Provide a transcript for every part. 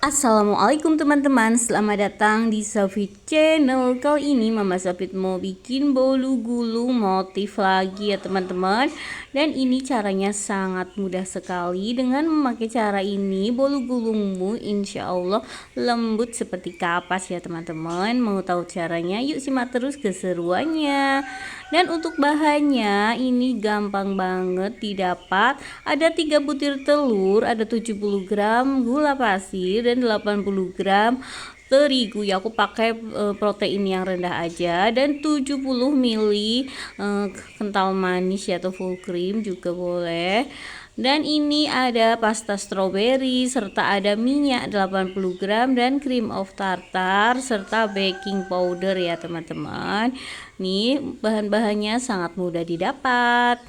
Assalamualaikum teman-teman, selamat datang di Safit Channel. Kali ini Mama Safit mau bikin bolu gulung motif lagi ya teman-teman. Dan ini caranya sangat mudah sekali. Dengan memakai cara ini, bolu gulungmu insya Allah lembut seperti kapas ya teman-teman. Mau tahu caranya? Yuk simak terus keseruannya. Dan untuk bahannya ini gampang banget didapat. Ada 3 butir telur, ada 70 gram gula pasir dan 80 gram terigu ya. Aku pakai protein yang rendah aja, dan 70 ml kental manis ya, atau full cream juga boleh. Dan ini ada pasta stroberi serta ada minyak 80 gram dan cream of tartar serta baking powder ya teman-teman. Nih bahan-bahannya sangat mudah didapat.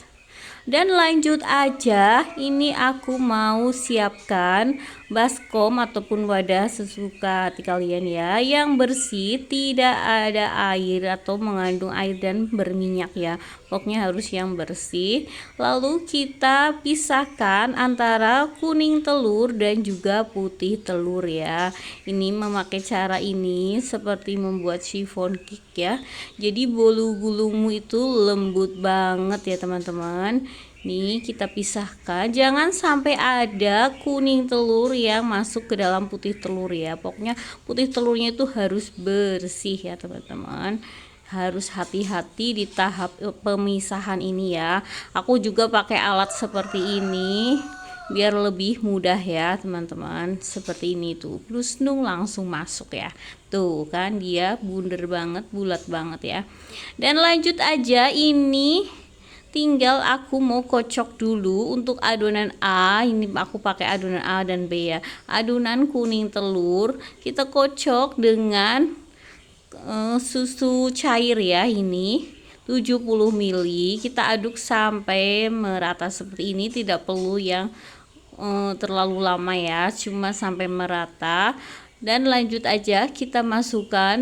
Dan lanjut aja, ini aku mau siapkan baskom ataupun wadah sesuka hati kalian ya, yang bersih, tidak ada air atau mengandung air dan berminyak ya. Pokoknya harus yang bersih. Lalu kita pisahkan antara kuning telur dan juga putih telur ya. Ini memakai cara ini seperti membuat chiffon cake ya. Jadi bolu gulungmu itu lembut banget ya teman-teman. Nih kita pisahkan, jangan sampai ada kuning telur yang masuk ke dalam putih telur ya. Pokoknya putih telurnya itu harus bersih ya teman-teman. Harus hati-hati di tahap pemisahan ini ya. Aku juga pakai alat seperti ini biar lebih mudah ya teman-teman. Seperti ini tuh, plus nung langsung masuk ya. Tuh kan dia bunder banget, bulat banget ya. Dan lanjut aja, ini tinggal aku mau kocok dulu untuk adonan A. Ini aku pakai adonan A dan B ya. Adonan kuning telur kita kocok dengan susu cair ya, ini 70 ml. Kita aduk sampai merata seperti ini, tidak perlu yang terlalu lama ya, cuma sampai merata. Dan lanjut aja kita masukkan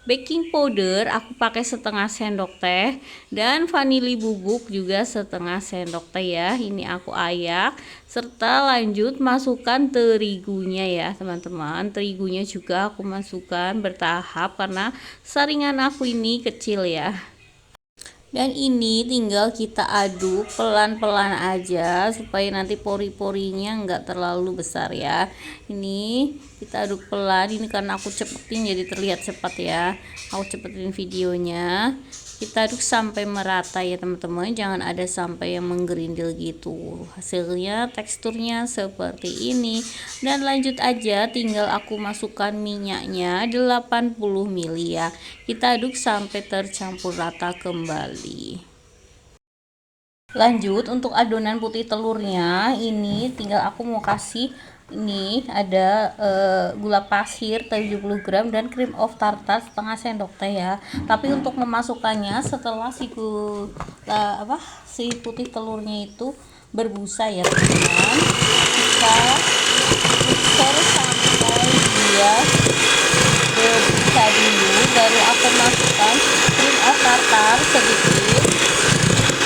baking powder, aku pakai setengah sendok teh, dan vanili bubuk juga setengah sendok teh ya. Ini aku ayak, serta lanjut masukkan terigunya ya teman-teman. Terigunya juga aku masukkan bertahap karena saringan aku ini kecil ya. Dan ini tinggal kita aduk pelan-pelan aja supaya nanti pori-porinya enggak terlalu besar ya. Ini kita aduk pelan, ini karena aku cepetin jadi terlihat cepat ya. Aku cepetin videonya. Kita aduk sampai merata ya teman-teman, jangan ada sampai yang menggerindil gitu. Hasilnya teksturnya seperti ini. Dan lanjut aja, tinggal aku masukkan minyaknya 80 ml ya. Kita aduk sampai tercampur rata kembali. Lanjut untuk adonan putih telurnya, ini tinggal aku mau kasih, ini ada gula pasir 70 gram dan cream of tartar setengah sendok teh ya. Tapi untuk memasukkannya setelah si putih telurnya itu berbusa ya teman-teman, kita mixer sampai dia berbusa dulu, baru aku masukkan cream of tartar sedikit,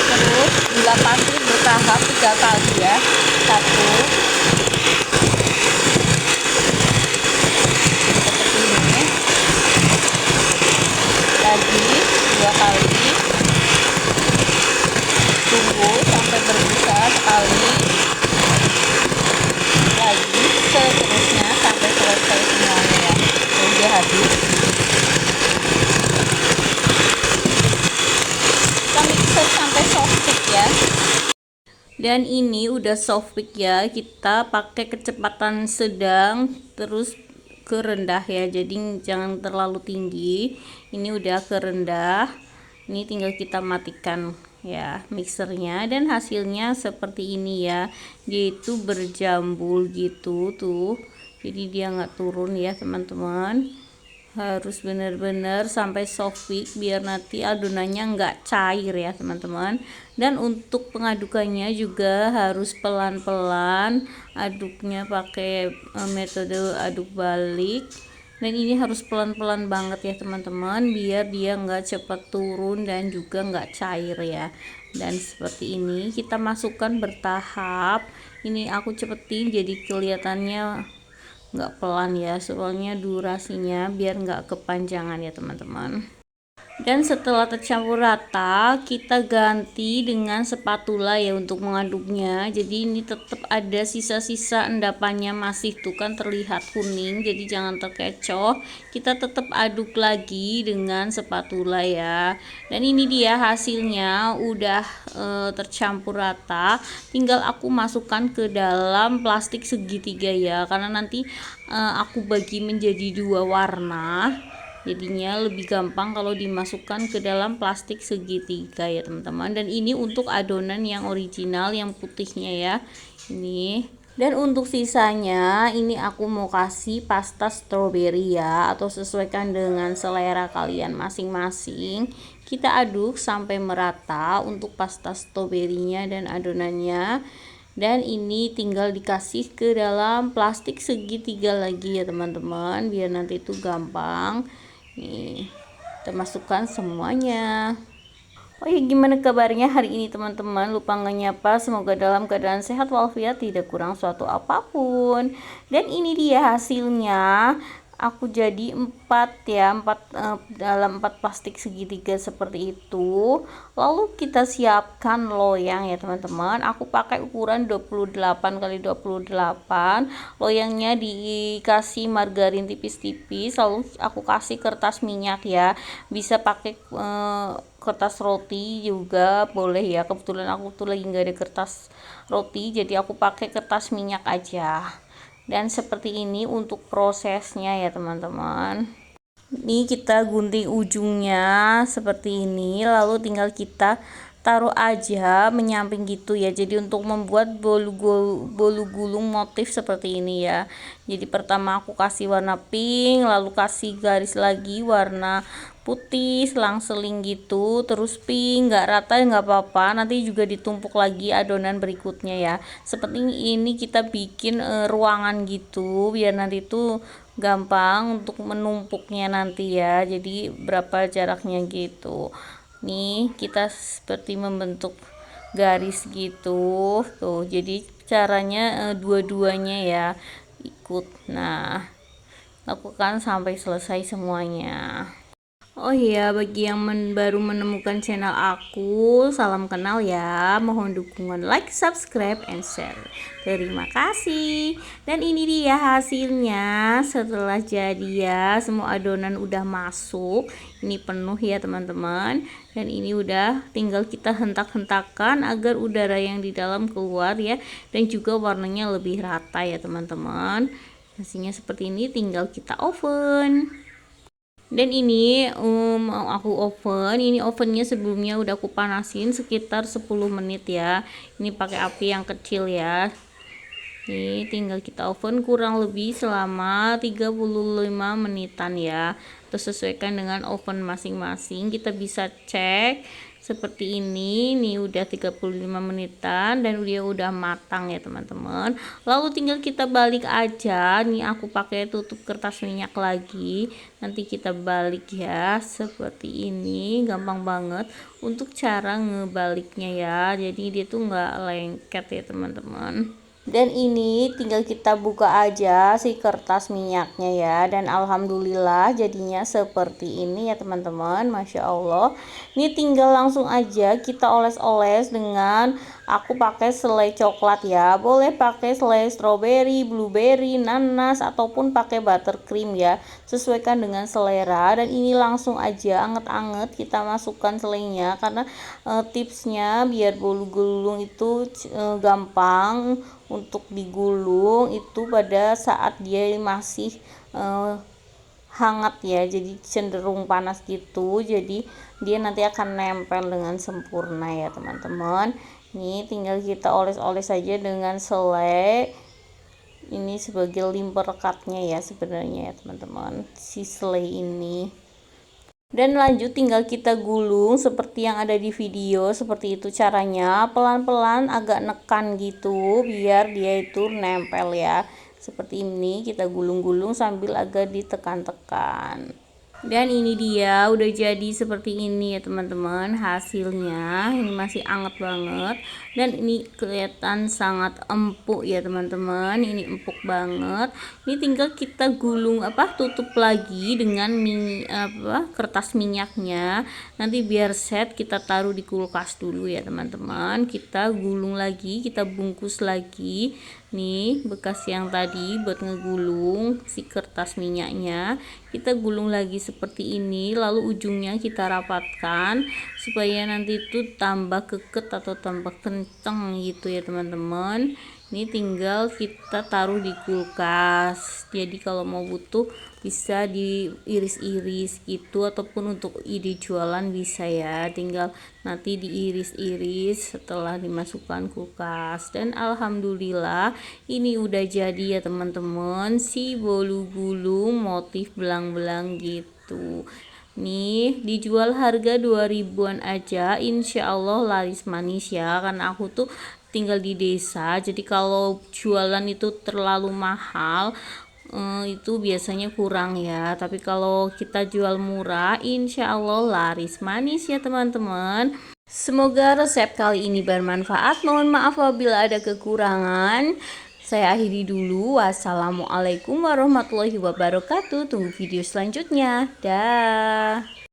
terus gula pasir bertahap 3 kali ya. 1, seperti ini, lagi 2 kali, tunggu sampai berbusa sekali lagi, seterusnya sampai selesai semuanya ya. Udah habis, kita mixer sampai soft peak ya. Dan ini udah soft peak ya, kita pakai kecepatan sedang terus ke rendah ya, jadi jangan terlalu tinggi. Ini udah ke rendah, ini tinggal kita matikan ya mixernya, dan hasilnya seperti ini ya. Dia itu berjambul gitu tuh, jadi dia nggak turun ya teman-teman. Harus benar-benar sampai soft peak biar nanti adonannya nggak cair ya teman-teman. Dan untuk pengadukannya juga harus pelan-pelan, aduknya pakai metode aduk balik. Dan ini harus pelan-pelan banget ya teman-teman, biar dia nggak cepat turun dan juga nggak cair ya. Dan seperti ini kita masukkan bertahap. Ini aku cepetin jadi kelihatannya nggak pelan ya, soalnya durasinya biar nggak kepanjangan ya teman-teman. Dan setelah tercampur rata, kita ganti dengan spatula ya untuk mengaduknya. Jadi ini tetap ada sisa-sisa endapannya masih tuh kan terlihat kuning. Jadi jangan terkecoh. Kita tetap aduk lagi dengan spatula ya. Dan ini dia hasilnya udah tercampur rata. Tinggal aku masukkan ke dalam plastik segitiga ya. Karena nanti aku bagi menjadi dua warna. Jadinya lebih gampang kalau dimasukkan ke dalam plastik segitiga ya teman-teman. Dan ini untuk adonan yang original yang putihnya ya ini. Dan untuk sisanya ini aku mau kasih pasta stroberi ya, atau sesuaikan dengan selera kalian masing-masing. Kita aduk sampai merata untuk pasta stroberinya dan adonannya. Dan ini tinggal dikasih ke dalam plastik segitiga lagi ya teman-teman, biar nanti itu gampang. Nih, kita masukkan semuanya. Oh ya, gimana kabarnya hari ini teman-teman? Lupa nggak nyapa, semoga dalam keadaan sehat walafiat, tidak kurang suatu apapun. Dan ini dia hasilnya. Aku jadi 4 ya, 4 dalam 4 plastik segitiga seperti itu. Lalu kita siapkan loyang ya teman-teman. Aku pakai ukuran 28 kali 28. Loyangnya dikasih margarin tipis-tipis, lalu aku kasih kertas minyak ya. Bisa pakai kertas roti juga boleh ya. Kebetulan aku tuh lagi nggak ada kertas roti, jadi aku pakai kertas minyak aja. Dan seperti ini untuk prosesnya ya teman-teman. Ini kita gunting ujungnya seperti ini, lalu tinggal kita taruh aja menyamping gitu ya. Jadi untuk membuat bolu gulung motif seperti ini ya. Jadi pertama aku kasih warna pink, lalu kasih garis lagi warna putih selang-seling gitu, terus pink, nggak rata nggak apa-apa, nanti juga ditumpuk lagi adonan berikutnya ya. Seperti ini kita bikin ruangan gitu biar nanti tuh gampang untuk menumpuknya nanti ya. Jadi berapa jaraknya gitu. Nih kita seperti membentuk garis gitu tuh. Jadi caranya dua-duanya ya ikut. Nah, lakukan sampai selesai semuanya. Oh iya, bagi yang baru menemukan channel aku, salam kenal ya. Mohon dukungan like, subscribe, and share. Terima kasih. Dan ini dia hasilnya setelah jadi ya. Semua adonan udah masuk. Ini penuh ya teman-teman. Dan ini udah tinggal kita hentak-hentakan agar udara yang di dalam keluar ya. Dan juga warnanya lebih rata ya teman-teman. Hasilnya seperti ini, tinggal kita oven. Dan ini aku oven. Ini ovennya sebelumnya udah aku panasin sekitar 10 menit ya. Ini pakai api yang kecil ya. Nih tinggal kita oven kurang lebih selama 35 menitan ya. Terus sesuaikan dengan oven masing-masing. Kita bisa cek seperti ini. Nih udah 35 menitan dan dia udah matang ya teman-teman. Lalu tinggal kita balik aja. Nih aku pakai tutup kertas minyak lagi. Nanti kita balik ya seperti ini. Gampang banget untuk cara ngebaliknya ya. Jadi dia tuh nggak lengket ya teman-teman. Dan ini tinggal kita buka aja si kertas minyaknya ya. Dan alhamdulillah jadinya seperti ini ya teman-teman. Masya Allah. Ini tinggal langsung aja kita oles-oles dengan aku pakai selai coklat ya. Boleh pakai selai strawberry, blueberry, nanas, ataupun pakai buttercream ya. Sesuaikan dengan selera. Dan ini langsung aja anget-anget kita masukkan selainya. Karena tipsnya biar bolu gulung itu gampang untuk digulung itu pada saat dia masih hangat ya, jadi cenderung panas gitu, jadi dia nanti akan nempel dengan sempurna ya teman-teman. Ini tinggal kita oles-oles saja dengan selai. Ini sebagai lem perekatnya ya sebenarnya ya teman-teman, si selai ini. Dan lanjut tinggal kita gulung seperti yang ada di video, seperti itu caranya, pelan-pelan agak nekan gitu biar dia itu nempel ya. Seperti ini kita gulung-gulung sambil agak ditekan-tekan. Dan ini dia udah jadi seperti ini ya teman-teman hasilnya. Ini masih anget banget dan ini kelihatan sangat empuk ya teman-teman. Ini empuk banget. Ini tinggal kita gulung tutup lagi dengan kertas minyaknya. Nanti biar set kita taruh di kulkas dulu ya teman-teman. Kita gulung lagi, kita bungkus lagi. Nih bekas yang tadi buat ngegulung si kertas minyaknya kita gulung lagi seperti ini, lalu ujungnya kita rapatkan supaya nanti itu tambah keket atau tambah kenceng gitu ya teman-teman. Ini tinggal kita taruh di kulkas, jadi kalau mau butuh bisa diiris-iris gitu, ataupun untuk ide jualan bisa ya, tinggal nanti diiris-iris setelah dimasukkan kulkas. Dan alhamdulillah ini udah jadi ya teman-teman, si bolu gulung motif belang-belang gitu. Nih dijual harga 2000-an aja, insya Allah laris manis ya, karena aku tuh tinggal di desa, jadi kalau jualan itu terlalu mahal itu biasanya kurang ya, tapi kalau kita jual murah insya Allah laris manis ya teman-teman. Semoga resep kali ini bermanfaat. Mohon maaf apabila ada kekurangan. Saya akhiri dulu. Wassalamualaikum warahmatullahi wabarakatuh. Tunggu video selanjutnya. Dah.